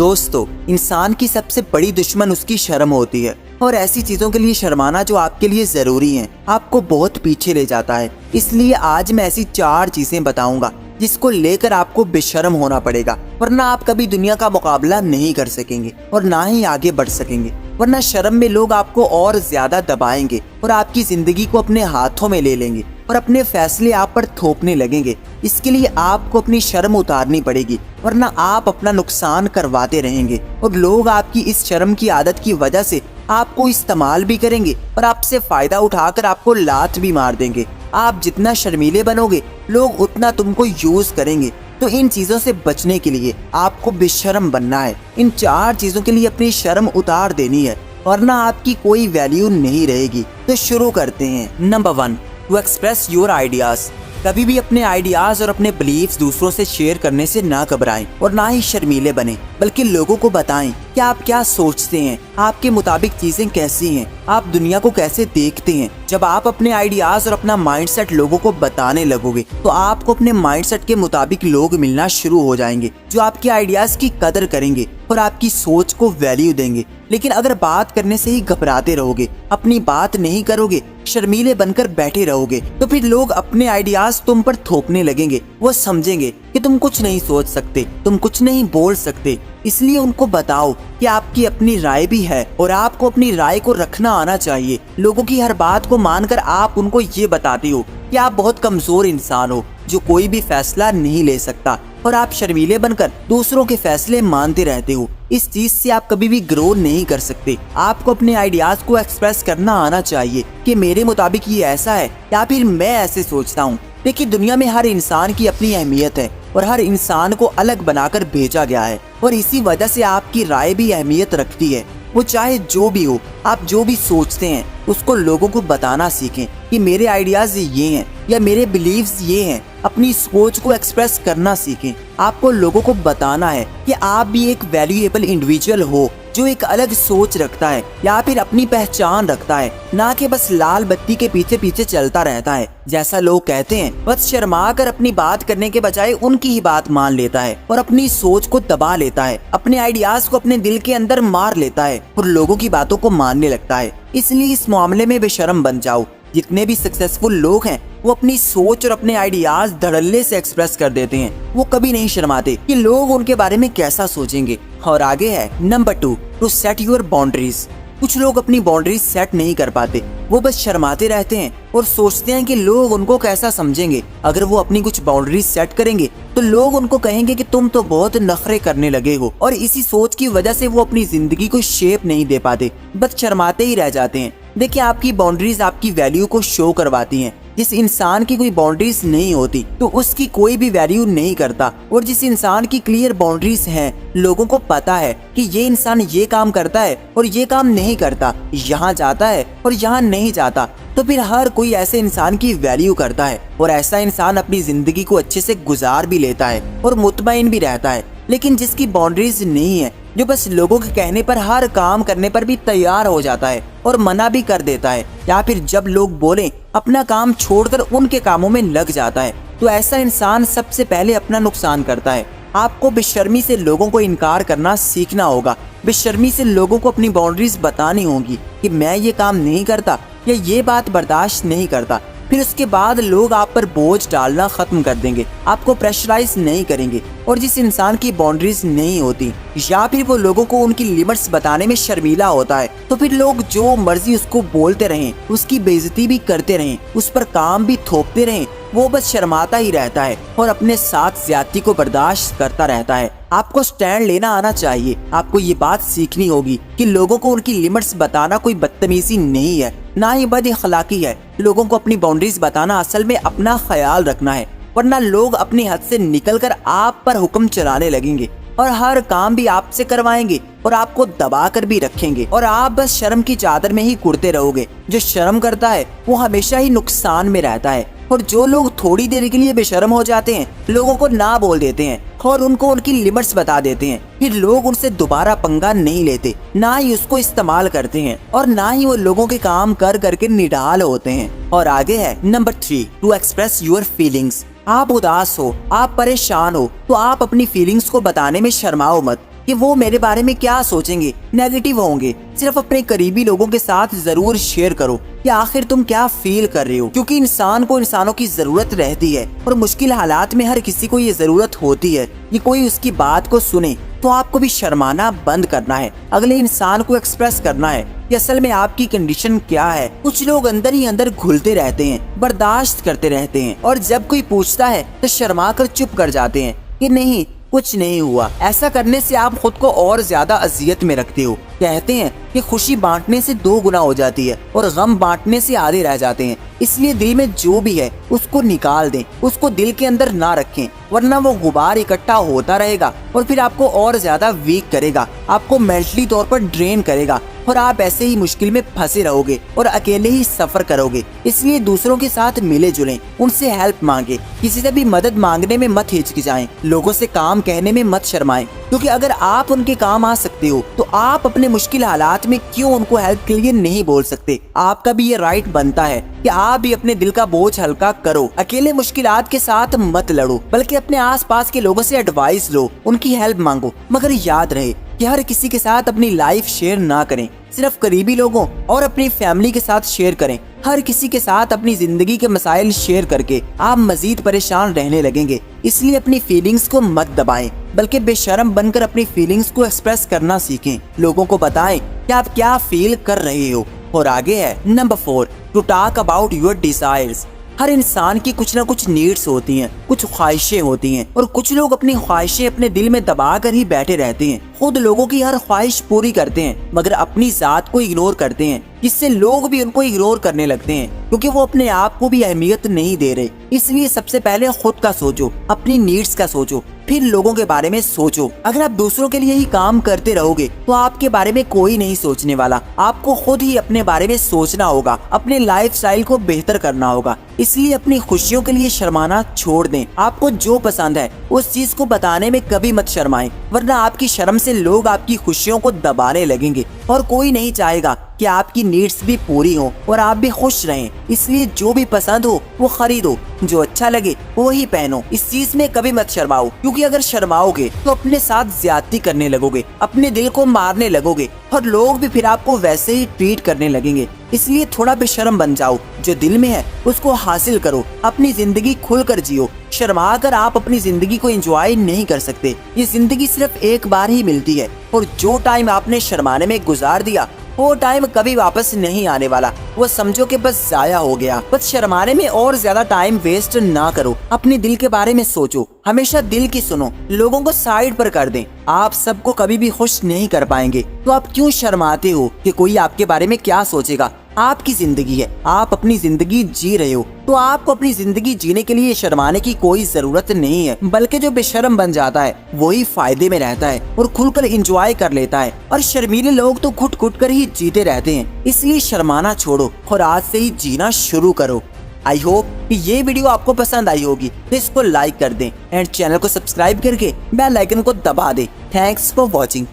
दोस्तों, इंसान की सबसे बड़ी दुश्मन उसकी शर्म होती है और ऐसी चीजों के लिए शर्माना जो आपके लिए जरूरी हैं, आपको बहुत पीछे ले जाता है। इसलिए आज मैं ऐसी 4 चीजें बताऊंगा जिसको लेकर आपको बेशर्म होना पड़ेगा, वरना आप कभी दुनिया का मुकाबला नहीं कर सकेंगे और ना ही आगे बढ़ सकेंगे। वरना शर्म में लोग आपको और ज्यादा दबाएंगे और आपकी जिंदगी को अपने हाथों में ले लेंगे और अपने फैसले आप पर थोपने लगेंगे। इसके लिए आपको अपनी शर्म उतारनी पड़ेगी, वरना आप अपना नुकसान करवाते रहेंगे और लोग आपकी इस शर्म की आदत की वजह से आपको इस्तेमाल भी करेंगे और आपसे फायदा उठाकर आपको लात भी मार देंगे। आप जितना शर्मीले बनोगे, लोग उतना तुमको यूज करेंगे। तो इन चीजों से बचने के लिए आपको बेशर्म बनना है। इन 4 चीजों के लिए अपनी शर्म उतार देनी है, वरना आपकी कोई वैल्यू नहीं रहेगी। तो शुरू करते हैं। Number 1, to express your ideas. कभी भी अपने आइडियाज और अपने बिलीव्स दूसरों से शेयर करने से ना घबराएं और ना ही शर्मीले बने, बल्कि लोगों को बताएं कि आप क्या सोचते हैं, आपके मुताबिक चीजें कैसी हैं, आप दुनिया को कैसे देखते हैं। जब आप अपने आइडियाज और अपना माइंडसेट लोगों को बताने लगोगे, तो आपको अपने माइंडसेट के मुताबिक लोग मिलना शुरू हो जाएंगे जो आपके आइडियाज की कदर करेंगे और आपकी सोच को वैल्यू देंगे। लेकिन अगर बात करने से ही घबराते रहोगे, अपनी बात नहीं करोगे, शर्मीले बनकर बैठे रहोगे, तो फिर लोग अपने आइडियाज तुम पर थोपने लगेंगे। वो समझेंगे कि तुम कुछ नहीं सोच सकते, तुम कुछ नहीं बोल सकते। इसलिए उनको बताओ कि आपकी अपनी राय भी है और आपको अपनी राय को रखना आना चाहिए। लोगों की हर बात को मानकर आप उनको ये बताते हो कि आप बहुत कमजोर इंसान हो जो कोई भी फैसला नहीं ले सकता और आप शर्मीले बनकर दूसरों के फैसले मानते रहते हो। इस चीज से आप कभी भी ग्रो नहीं कर सकते। आपको अपने आइडियाज को एक्सप्रेस करना आना चाहिए कि मेरे मुताबिक ये ऐसा है या फिर मैं ऐसे सोचता हूँ। देखिए, दुनिया में हर इंसान की अपनी अहमियत है और हर इंसान को अलग बनाकर भेजा गया है और इसी वजह से आपकी राय भी अहमियत रखती है। वो चाहे जो भी हो, आप जो भी सोचते हैं उसको लोगों को बताना सीखें कि मेरे आइडियाज ये हैं या मेरे बिलीव्स ये हैं। अपनी सोच को एक्सप्रेस करना सीखें। आपको लोगों को बताना है कि आप भी एक वैल्यूएबल इंडिविजुअल हो जो एक अलग सोच रखता है या फिर अपनी पहचान रखता है, ना कि बस लाल बत्ती के पीछे पीछे चलता रहता है जैसा लोग कहते हैं। बस शर्मा कर अपनी बात करने के बजाय उनकी ही बात मान लेता है और अपनी सोच को दबा लेता है, अपने आइडियाज को अपने दिल के अंदर मार लेता है और लोगों की बातों को मानने लगता है। इसलिए इस मामले में बेशर्म बन जाओ। जितने भी सक्सेसफुल लोग हैं वो अपनी सोच और अपने आइडियाज धड़ल्ले से एक्सप्रेस कर देते हैं। वो कभी नहीं शर्माते कि लोग उनके बारे में कैसा सोचेंगे। और आगे है number 2, to set your boundaries. कुछ लोग अपनी बाउंड्रीज सेट नहीं कर पाते। वो बस शर्माते रहते हैं और सोचते हैं कि लोग उनको कैसा समझेंगे। अगर वो अपनी कुछ बाउंड्रीज सेट करेंगे तो लोग उनको कहेंगे कि तुम तो बहुत नखरे करने लगे हो, और इसी सोच की वजह से वो अपनी जिंदगी को शेप नहीं दे पाते, बस शर्माते ही रह जाते हैं। देखिए, आपकी बाउंड्रीज आपकी वैल्यू को शो करवाती हैं। जिस इंसान की कोई बाउंड्रीज नहीं होती तो उसकी कोई भी वैल्यू नहीं करता, और जिस इंसान की क्लियर बाउंड्रीज हैं, लोगों को पता है कि ये इंसान ये काम करता है और ये काम नहीं करता, यहाँ जाता है और यहाँ नहीं जाता, तो फिर हर कोई ऐसे इंसान की वैल्यू करता है और ऐसा इंसान अपनी जिंदगी को अच्छे से गुजार भी लेता है और मुतमईन भी रहता है। लेकिन जिसकी बाउंड्रीज नहीं है, जो बस लोगों के कहने पर हर काम करने पर भी तैयार हो जाता है और मना भी कर देता है, या फिर जब लोग बोलें अपना काम छोड़कर उनके कामों में लग जाता है, तो ऐसा इंसान सबसे पहले अपना नुकसान करता है। आपको बेशर्मी से लोगों को इनकार करना सीखना होगा। बेशर्मी से लोगों को अपनी बाउंड्रीज बतानी होगी कि मैं ये काम नहीं करता या ये बात बर्दाश्त नहीं करता। फिर उसके बाद लोग आप पर बोझ डालना खत्म कर देंगे, आपको प्रेशराइज नहीं करेंगे। और जिस इंसान की बाउंड्रीज नहीं होती या फिर वो लोगों को उनकी लिमिट्स बताने में शर्मीला होता है, तो फिर लोग जो मर्जी उसको बोलते रहें, उसकी बेइज्जती भी करते रहें, उस पर काम भी थोपते रहें, वो बस शर्माता ही रहता है और अपने साथ ज्यादती को बर्दाश्त करता रहता है। आपको स्टैंड लेना आना चाहिए। आपको ये बात सीखनी होगी कि लोगों को उनकी लिमिट्स बताना कोई बदतमीजी नहीं है, ना ही बदअखलाकी है। लोगों को अपनी बाउंड्रीज बताना असल में अपना ख्याल रखना है, वरना लोग अपनी हद से निकलकर आप पर हुक्म चलाने लगेंगे और हर काम भी आपसे करवाएंगे और आपको दबा कर भी रखेंगे और आप बस शर्म की चादर में ही कुड़ते रहोगे। जो शर्म करता है वो हमेशा ही नुकसान में रहता है, और जो लोग थोड़ी देर के लिए बेशर्म हो जाते हैं, लोगों को ना बोल देते हैं और उनको उनकी लिमिट्स बता देते हैं, फिर लोग उनसे दोबारा पंगा नहीं लेते, ना ही उसको इस्तेमाल करते हैं और ना ही वो लोगों के काम कर करके निढाल होते हैं। और आगे है number 3, to express your feelings. आप उदास हो, आप परेशान हो, तो आप अपनी फीलिंग्स को बताने में शर्माओ मत। कि वो मेरे बारे में क्या सोचेंगे, नेगेटिव होंगे। सिर्फ अपने करीबी लोगों के साथ जरूर शेयर करो कि आखिर तुम क्या फील कर रहे हो, क्योंकि इंसान को इंसानों की जरूरत रहती है और मुश्किल हालात में हर किसी को ये जरूरत होती है कि कोई उसकी बात को सुने। तो आपको भी शर्माना बंद करना है, अगले इंसान को एक्सप्रेस करना है कि असल में आपकी कंडीशन क्या है। कुछ लोग अंदर ही अंदर घुलते रहते हैं, बर्दाश्त करते रहते हैं और जब कोई पूछता है तो शर्मा कर चुप कर जाते हैं कि नहीं कुछ नहीं हुआ। ऐसा करने से आप खुद को और ज्यादा अजियत में रखते हो। कहते हैं कि खुशी बांटने से 2 गुना हो जाती है और गम बांटने से आधे रह जाते हैं। इसलिए दिल में जो भी है उसको निकाल दें, उसको दिल के अंदर ना रखें, वरना वो गुबार इकट्ठा होता रहेगा और फिर आपको और ज्यादा वीक करेगा, आपको मेंटली तौर पर ड्रेन करेगा और आप ऐसे ही मुश्किल में फंसे रहोगे और अकेले ही सफर करोगे। इसलिए दूसरों के साथ मिले जुलें, उनसे हेल्प मांगे, किसी से भी मदद मांगने में मत हिचकिचाएं, लोगों से काम कहने में मत शर्माएं, क्योंकि अगर आप उनके काम आ सकते हो तो आप अपने मुश्किल हालात में क्यों उनको हेल्प के लिए नहीं बोल सकते। आपका भी ये राइट बनता है कि आप भी अपने दिल का बोझ हल्का करो। अकेले मुश्किलात के साथ मत लड़ो, बल्कि अपने आसपास के लोगों से एडवाइस लो, उनकी हेल्प मांगो। मगर याद रहे कि हर किसी के साथ अपनी लाइफ शेयर ना करें, सिर्फ करीबी लोगों और अपनी फैमिली के साथ शेयर करें। हर किसी के साथ अपनी जिंदगी के मसाइल शेयर करके आप मजीद परेशान रहने लगेंगे। इसलिए अपनी फीलिंग्स को मत दबाएं, बल्कि बेशर्म बनकर अपनी फीलिंग्स को एक्सप्रेस करना सीखें। लोगों को बताएं कि आप क्या फील कर रहे हो। और आगे है number 4, to talk about your desires. हर इंसान की कुछ ना कुछ नीड्स होती हैं, कुछ ख्वाहिशें होती हैं और कुछ लोग अपनी ख्वाहिशें अपने दिल में दबा कर ही बैठे रहते हैं। खुद लोगों की हर ख्वाहिश पूरी करते हैं मगर अपनी जात को इग्नोर करते हैं, जिससे लोग भी उनको इग्नोर करने लगते हैं क्योंकि वो अपने आप को भी अहमियत नहीं दे रहे। इसलिए सबसे पहले खुद का सोचो, अपनी नीड्स का सोचो, फिर लोगों के बारे में सोचो। अगर आप दूसरों के लिए ही काम करते रहोगे तो आपके बारे में कोई नहीं सोचने वाला। आपको खुद ही अपने बारे में सोचना होगा, अपने लाइफस्टाइल को बेहतर करना होगा। इसलिए अपनी खुशियों के लिए शर्माना छोड़ दें। आपको जो पसंद है उस चीज को बताने में कभी मत शर्माएं, वरना आपकी शर्म से लोग आपकी खुशियों को दबाने लगेंगे और कोई नहीं चाहेगा कि आपकी नीड्स भी पूरी हो और आप भी खुश रहें। इसलिए जो भी पसंद हो वो खरीदो, जो अच्छा लगे वो ही पहनो। इस चीज में कभी मत शर्माओ, क्योंकि अगर शर्माओगे तो अपने साथ ज्यादती करने लगोगे, अपने दिल को मारने लगोगे और लोग भी फिर आपको वैसे ही ट्रीट करने लगेंगे। इसलिए थोड़ा बेशर्म बन जाओ, जो दिल में है उसको हासिल करो, अपनी जिंदगी खुलकर जियो। शर्मा कर आप अपनी जिंदगी को एंजॉय नहीं कर सकते। ये जिंदगी सिर्फ एक बार ही मिलती है और जो टाइम आपने शर्माने में गुजार दिया वो टाइम कभी वापस नहीं आने वाला। वो समझो कि बस जाया हो गया। बस शर्माने में और ज्यादा टाइम वेस्ट ना करो, अपने दिल के बारे में सोचो, हमेशा दिल की सुनो, लोगों को साइड पर कर दें। आप सबको कभी भी खुश नहीं कर पाएंगे, तो आप क्यों शर्माते हो कि कोई आपके बारे में क्या सोचेगा। आपकी जिंदगी है, आप अपनी जिंदगी जी रहे हो, तो आपको अपनी जिंदगी जीने के लिए शर्माने की कोई जरूरत नहीं है। बल्कि जो बेशर्म बन जाता है वही फायदे में रहता है और खुलकर एंजॉय कर लेता है, और शर्मीले लोग तो घुट घुट कर ही जीते रहते हैं। इसलिए शर्माना छोड़ो और आज से ही जीना शुरू करो। आई होप कि ये वीडियो आपको पसंद आई होगी, तो इसको लाइक कर दें एंड चैनल को सब्सक्राइब करके बेल आइकन को दबा दें। Thanks for watching.